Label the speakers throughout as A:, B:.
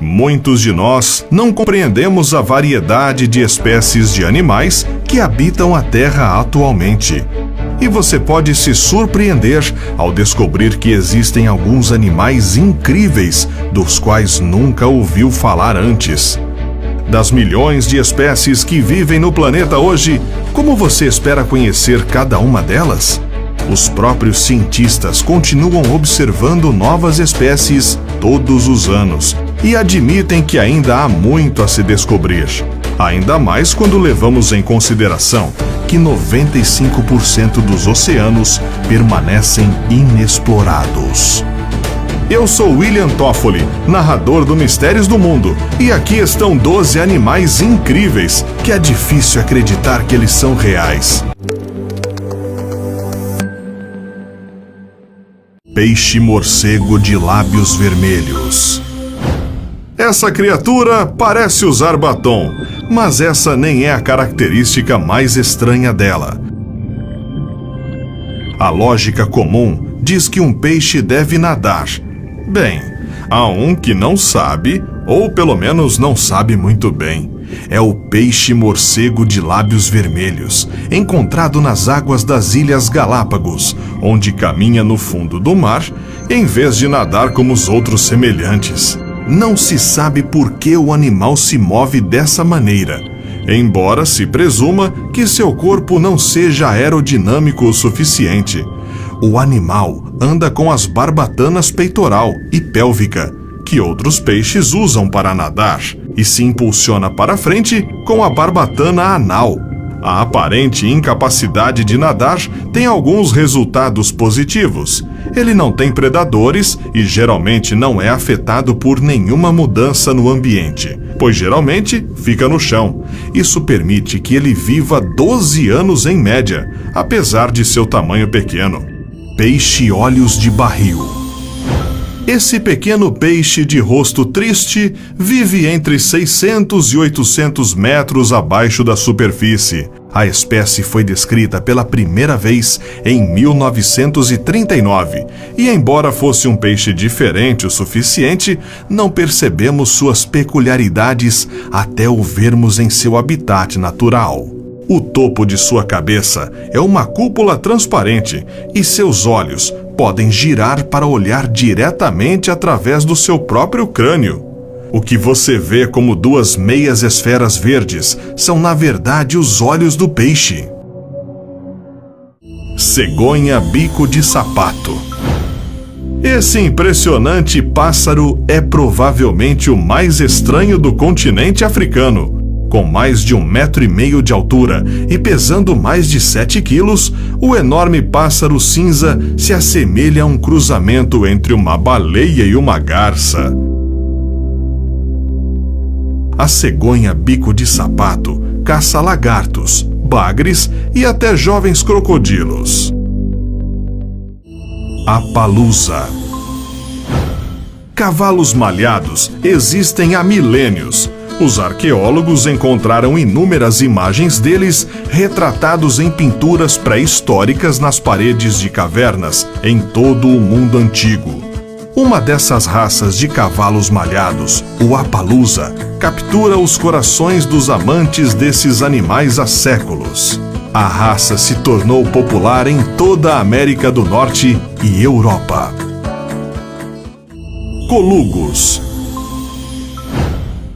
A: Muitos de nós não compreendemos a variedade de espécies de animais que habitam a Terra atualmente. E você pode se surpreender ao descobrir que existem alguns animais incríveis dos quais nunca ouviu falar antes. Das milhões de espécies que vivem no planeta hoje, como você espera conhecer cada uma delas? Os próprios cientistas continuam observando novas espécies todos os anos e admitem que ainda há muito a se descobrir. Ainda mais quando levamos em consideração que 95% dos oceanos permanecem inexplorados. Eu sou William Toffoli, narrador do Mistérios do Mundo, e aqui estão 12 animais incríveis que é difícil acreditar que eles são reais. Peixe-morcego de lábios vermelhos. Essa criatura parece usar batom, mas essa nem é a característica mais estranha dela. A lógica comum diz que um peixe deve nadar. Bem, há um que não sabe, ou pelo menos não sabe muito bem. É o peixe-morcego de lábios vermelhos, encontrado nas águas das Ilhas Galápagos, onde caminha no fundo do mar, em vez de nadar como os outros semelhantes. Não se sabe por que o animal se move dessa maneira, embora se presuma que seu corpo não seja aerodinâmico o suficiente. O animal anda com as barbatanas peitoral e pélvica, que outros peixes usam para nadar, e se impulsiona para frente com a barbatana anal. A aparente incapacidade de nadar tem alguns resultados positivos. Ele não tem predadores e geralmente não é afetado por nenhuma mudança no ambiente, pois geralmente fica no chão. Isso permite que ele viva 12 anos em média, apesar de seu tamanho pequeno. Peixe-olhos de barril. Esse pequeno peixe de rosto triste vive entre 600 e 800 metros abaixo da superfície. A espécie foi descrita pela primeira vez em 1939 e, embora fosse um peixe diferente o suficiente, não percebemos suas peculiaridades até o vermos em seu habitat natural. O topo de sua cabeça é uma cúpula transparente e seus olhos podem girar para olhar diretamente através do seu próprio crânio. O que você vê como duas meias esferas verdes são, na verdade, os olhos do peixe. Cegonha bico de sapato. Esse impressionante pássaro é provavelmente o mais estranho do continente africano. Com mais de 1,5 metro de altura e pesando mais de 7 quilos, o enorme pássaro cinza se assemelha a um cruzamento entre uma baleia e uma garça. A cegonha bico de sapato caça lagartos, bagres e até jovens crocodilos. A palusa. Cavalos malhados existem há milênios. Os arqueólogos encontraram inúmeras imagens deles retratados em pinturas pré-históricas nas paredes de cavernas em todo o mundo antigo. Uma dessas raças de cavalos malhados, o Appaloosa, captura os corações dos amantes desses animais há séculos. A raça se tornou popular em toda a América do Norte e Europa. Colugos.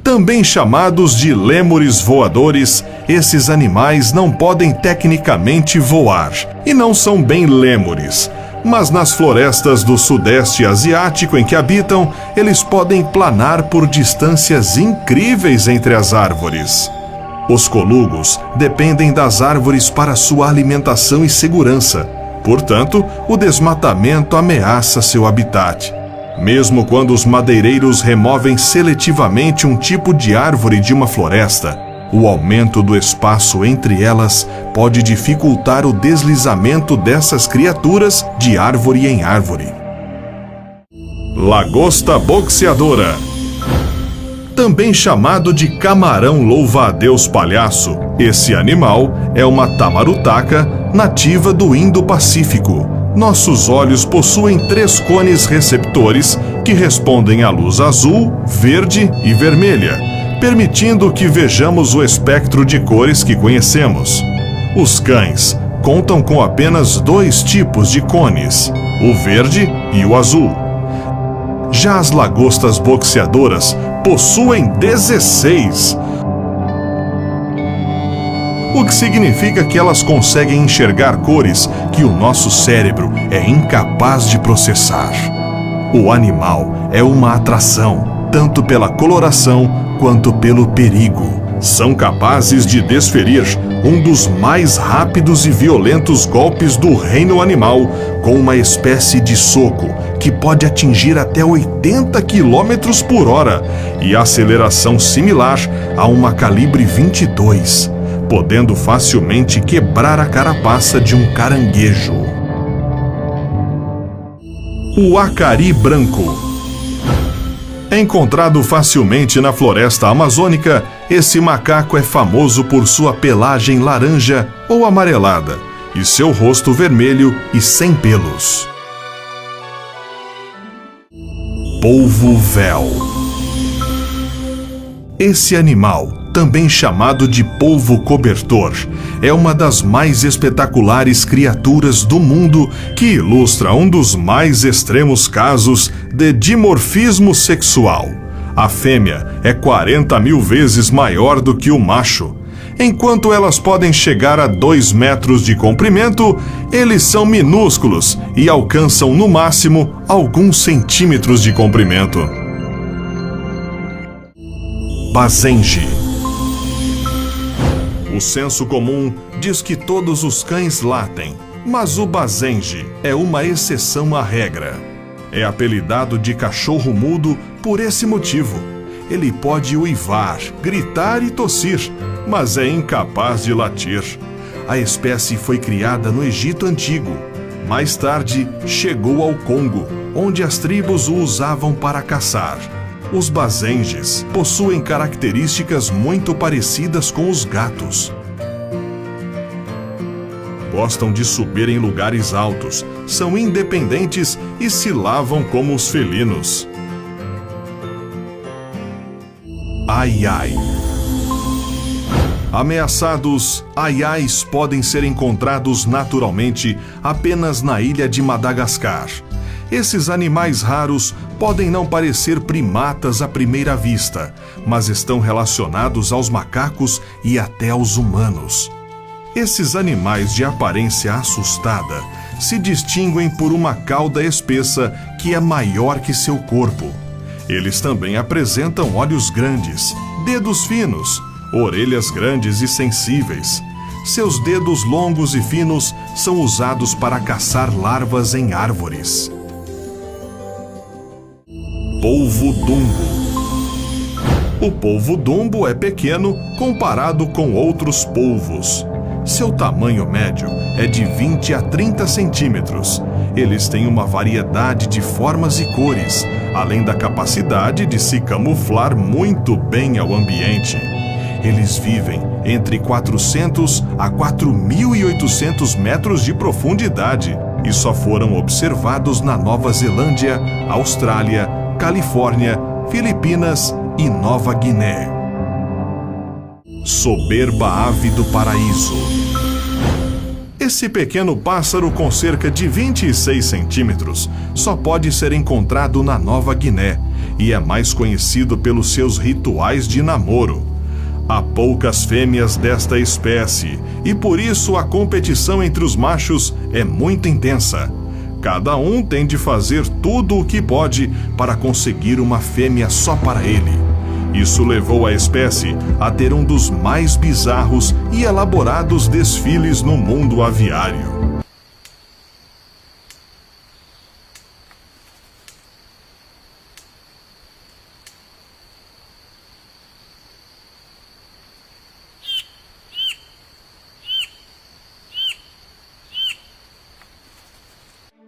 A: Também chamados de lêmures voadores, esses animais não podem tecnicamente voar e não são bem lêmures, mas nas florestas do Sudeste Asiático em que habitam, eles podem planar por distâncias incríveis entre as árvores. Os colugos dependem das árvores para sua alimentação e segurança, portanto, o desmatamento ameaça seu habitat. Mesmo quando os madeireiros removem seletivamente um tipo de árvore de uma floresta, o aumento do espaço entre elas pode dificultar o deslizamento dessas criaturas de árvore em árvore. Lagosta boxeadora. Também chamado de camarão louva-a-Deus palhaço, esse animal é uma tamarutaca nativa do Indo-Pacífico. Nossos olhos possuem 3 cones receptores que respondem à luz azul, verde e vermelha, permitindo que vejamos o espectro de cores que conhecemos. Os cães contam com apenas 2 tipos de cones, o verde e o azul. Já as lagostas boxeadoras possuem 16, o que significa que elas conseguem enxergar cores que o nosso cérebro é incapaz de processar. O animal é uma atração, tanto pela coloração quanto pelo perigo. São capazes de desferir um dos mais rápidos e violentos golpes do reino animal, com uma espécie de soco que pode atingir até 80 km por hora e aceleração similar a uma calibre 22, podendo facilmente quebrar a carapaça de um caranguejo. O acari branco. Encontrado facilmente na floresta amazônica, esse macaco é famoso por sua pelagem laranja ou amarelada e seu rosto vermelho e sem pelos. Polvo-véu. Esse animal, também chamado de polvo cobertor, é uma das mais espetaculares criaturas do mundo que ilustra um dos mais extremos casos de dimorfismo sexual. A fêmea é 40.000 vezes maior do que o macho. Enquanto elas podem chegar a 2 metros de comprimento, eles são minúsculos e alcançam no máximo alguns centímetros de comprimento. Bazenji. O senso comum diz que todos os cães latem, mas o bazenji é uma exceção à regra. É apelidado de cachorro mudo por esse motivo. Ele pode uivar, gritar e tossir, mas é incapaz de latir. A espécie foi criada no Egito Antigo. Mais tarde, chegou ao Congo, onde as tribos o usavam para caçar. Os bazenjis possuem características muito parecidas com os gatos. Gostam de subir em lugares altos, são independentes e se lavam como os felinos. Ai-ai. Ameaçados, ai-ais podem ser encontrados naturalmente apenas na ilha de Madagascar. Esses animais raros podem não parecer primatas à primeira vista, mas estão relacionados aos macacos e até aos humanos. Esses animais de aparência assustada se distinguem por uma cauda espessa que é maior que seu corpo. Eles também apresentam olhos grandes, dedos finos, orelhas grandes e sensíveis. Seus dedos longos e finos são usados para caçar larvas em árvores. Polvo-dumbo. O polvo-dumbo é pequeno comparado com outros polvos. Seu tamanho médio é de 20 a 30 centímetros. Eles têm uma variedade de formas e cores, além da capacidade de se camuflar muito bem ao ambiente. Eles vivem entre 400 a 4.800 metros de profundidade e só foram observados na Nova Zelândia, Austrália, Califórnia, Filipinas e Nova Guiné. Soberba ave do paraíso. Esse pequeno pássaro com cerca de 26 centímetros só pode ser encontrado na Nova Guiné e é mais conhecido pelos seus rituais de namoro. Há poucas fêmeas desta espécie e por isso a competição entre os machos é muito intensa. Cada um tem de fazer tudo o que pode para conseguir uma fêmea só para ele. Isso levou a espécie a ter um dos mais bizarros e elaborados desfiles no mundo aviário.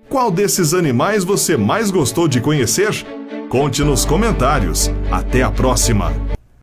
A: Qual desses animais você mais gostou de conhecer? Conte nos comentários. Até a próxima!